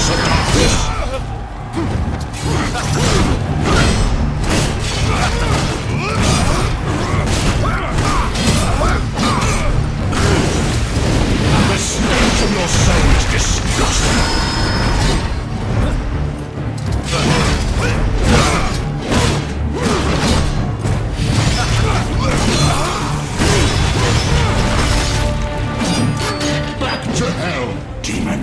Prince of Darkness! The stench of your soul is disgusting! Back to hell, demon!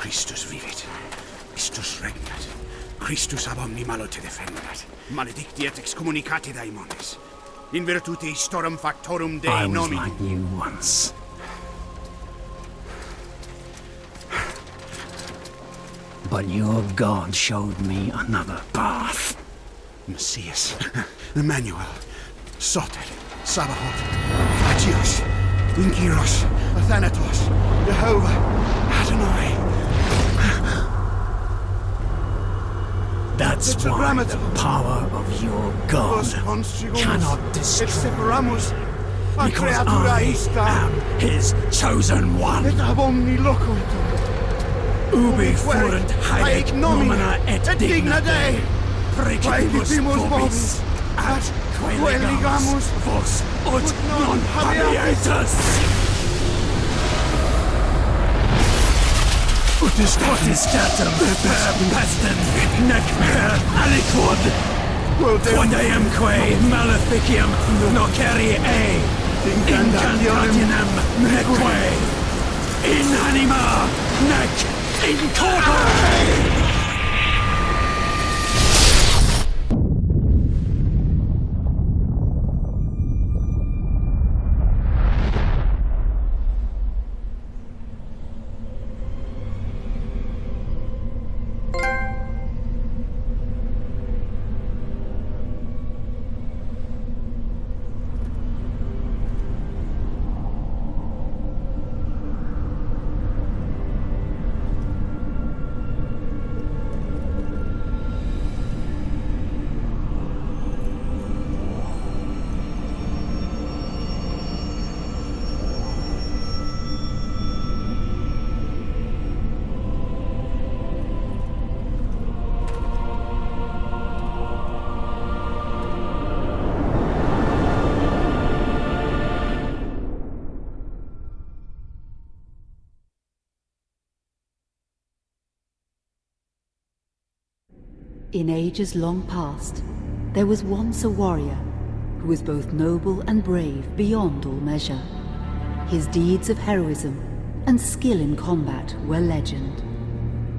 Christus vivit, Christus regnat, Christus ab omni malo te defendat, maledictiet excommunicati daimones, in virtute historum factorum Dei I was nomini. like you once. But your God showed me another path. Messias, Emmanuel, Soter, Sabaoth, Agios, Inkyros, Athanatos, Jehovah, Adonai. That's why the power of your God cannot destroy. Because I am his chosen one. Ubi fuerunt haec nomina et digna Dei, precipibus vobis, ad queligamus vos ut non habietus. Ut statum per pestem, nec per aliquod, quod eamque maleficium nocere incantationem neque, in anima nec in corpore. In ages long past, there was once a warrior who was both noble and brave beyond all measure. His deeds of heroism and skill in combat were legend.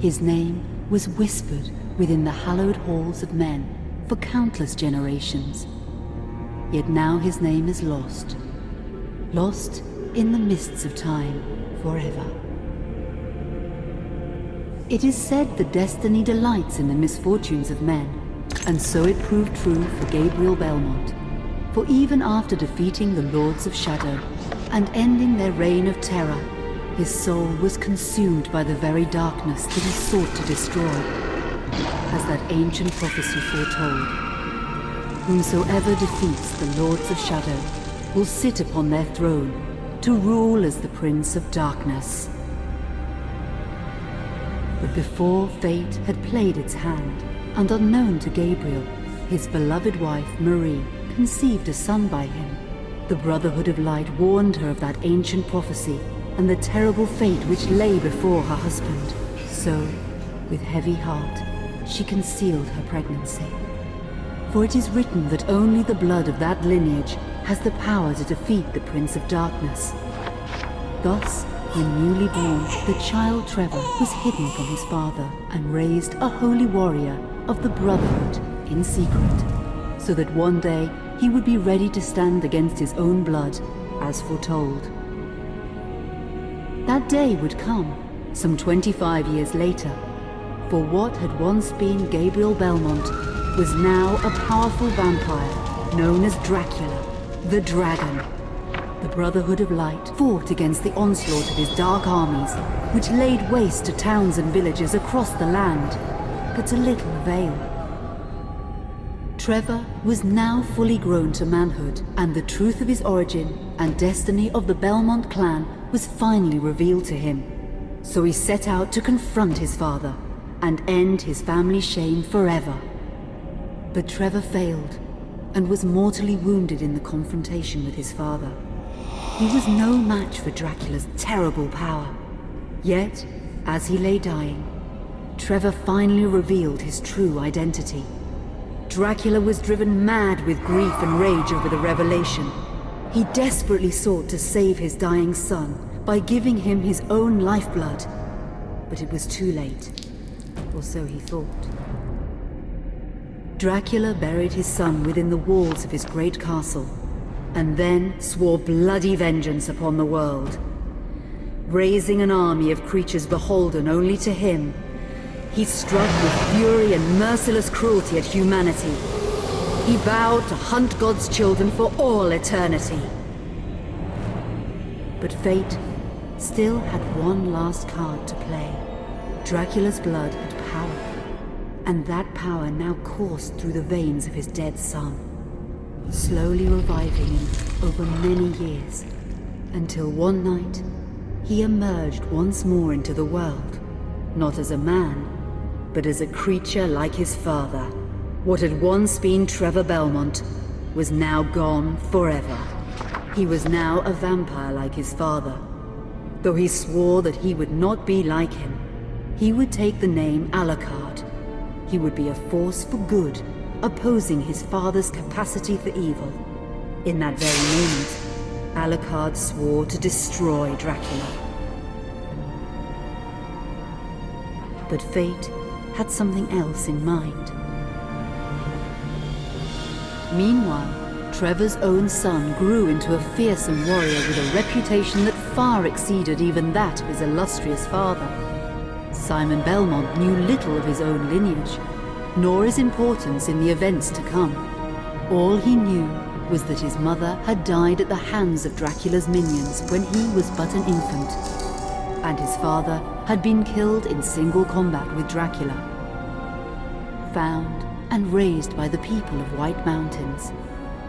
His name was whispered within the hallowed halls of men for countless generations. Yet now his name is lost. Lost in the mists of time forever. It is said that destiny delights in the misfortunes of men, and so it proved true for Gabriel Belmont. For even after defeating the Lords of Shadow and ending their reign of terror, his soul was consumed by the very darkness that he sought to destroy, as that ancient prophecy foretold. Whomsoever defeats the Lords of Shadow will sit upon their throne to rule as the Prince of Darkness. But before fate had played its hand, and unknown to Gabriel, his beloved wife Marie conceived a son by him. The Brotherhood of Light warned her of that ancient prophecy and the terrible fate which lay before her husband. So, with heavy heart, she concealed her pregnancy. For it is written that only the blood of that lineage has the power to defeat the Prince of Darkness. Thus, when newly born, the child Trevor was hidden from his father and raised a holy warrior of the Brotherhood in secret, so that one day he would be ready to stand against his own blood, as foretold. That day would come, some 25 years later, for what had once been Gabriel Belmont was now a powerful vampire known as Dracula, the Dragon. The Brotherhood of Light fought against the onslaught of his dark armies, which laid waste to towns and villages across the land, but to little avail. Trevor was now fully grown to manhood, and the truth of his origin and destiny of the Belmont clan was finally revealed to him. So he set out to confront his father and end his family's shame forever. But Trevor failed and was mortally wounded in the confrontation with his father. He was no match for Dracula's terrible power. Yet, as he lay dying, Trevor finally revealed his true identity. Dracula was driven mad with grief and rage over the revelation. He desperately sought to save his dying son by giving him his own lifeblood. But it was too late, or so he thought. Dracula buried his son within the walls of his great castle, and then swore bloody vengeance upon the world. Raising an army of creatures beholden only to him, he struck with fury and merciless cruelty at humanity. He vowed to hunt God's children for all eternity. But fate still had one last card to play. Dracula's blood had power, and that power now coursed through the veins of his dead son, slowly reviving him over many years, until one night he emerged once more into the world, not as a man, but as a creature like his father. What had once been Trevor Belmont was now gone forever. He was now a vampire like his father. Though he swore that he would not be like him, he would take the name Alucard. He would be a force for good, opposing his father's capacity for evil. In that very moment, Alucard swore to destroy Dracula. But fate had something else in mind. Meanwhile, Trevor's own son grew into a fearsome warrior with a reputation that far exceeded even that of his illustrious father. Simon Belmont knew little of his own lineage, nor his importance in the events to come. All he knew was that his mother had died at the hands of Dracula's minions when he was but an infant, and his father had been killed in single combat with Dracula. Found and raised by the people of White Mountains,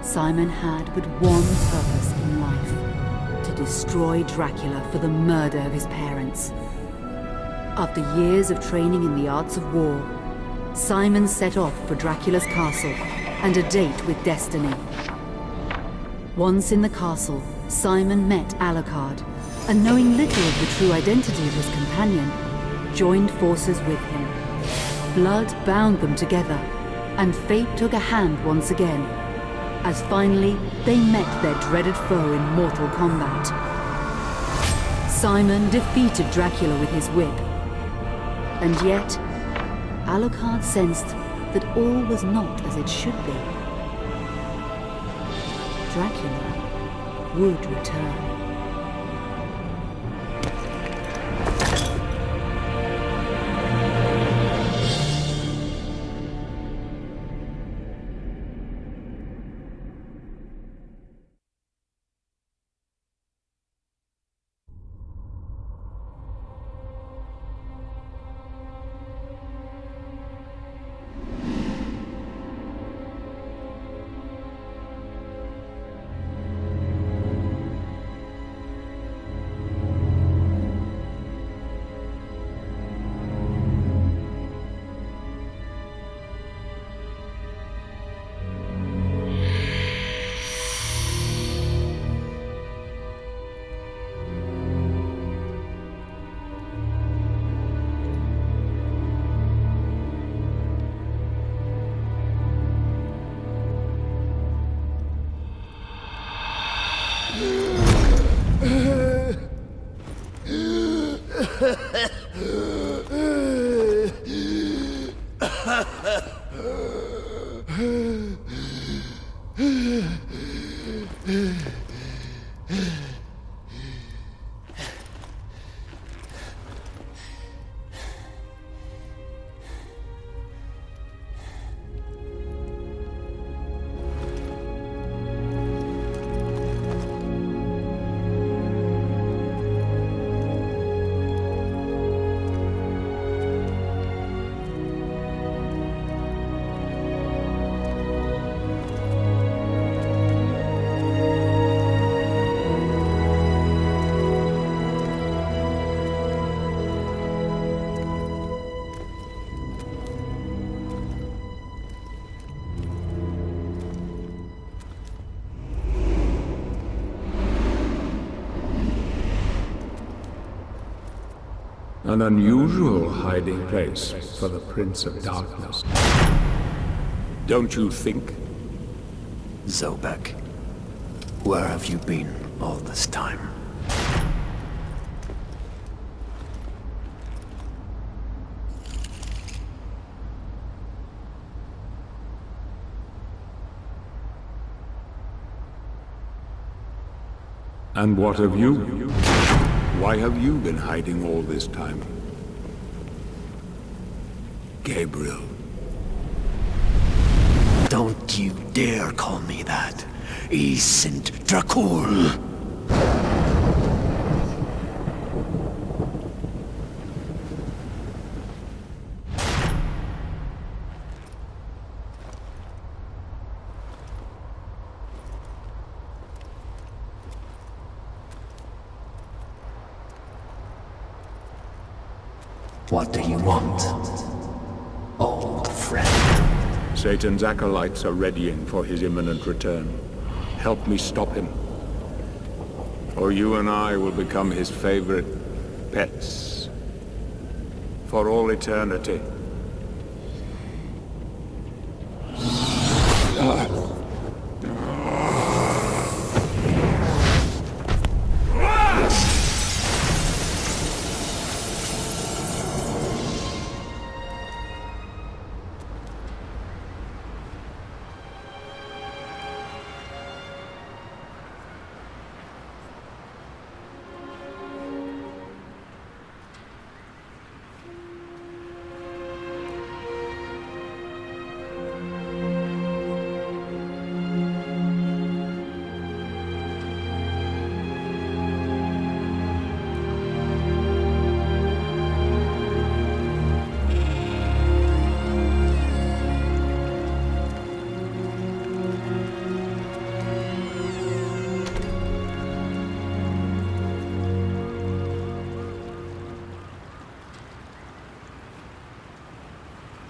Simon had but one purpose in life: to destroy Dracula for the murder of his parents. After years of training in the arts of war, Simon set off for Dracula's castle and a date with destiny. Once in the castle, Simon met Alucard, and knowing little of the true identity of his companion, joined forces with him. blood bound them together, and fate took a hand once again, as finally they met their dreaded foe in mortal combat. Simon defeated Dracula with his whip, and yet Alucard sensed that all was not as it should be. Dracula would return. An unusual hiding place for the Prince of Darkness. Don't you think? Zobek, where have you been all this time? And what of you? Why have you been hiding all this time? Gabriel. Don't you dare call me that. Saint Dracul. What do you want, old friend? Satan's acolytes are readying for his imminent return. Help me stop him, or you and I will become his favorite pets for all eternity.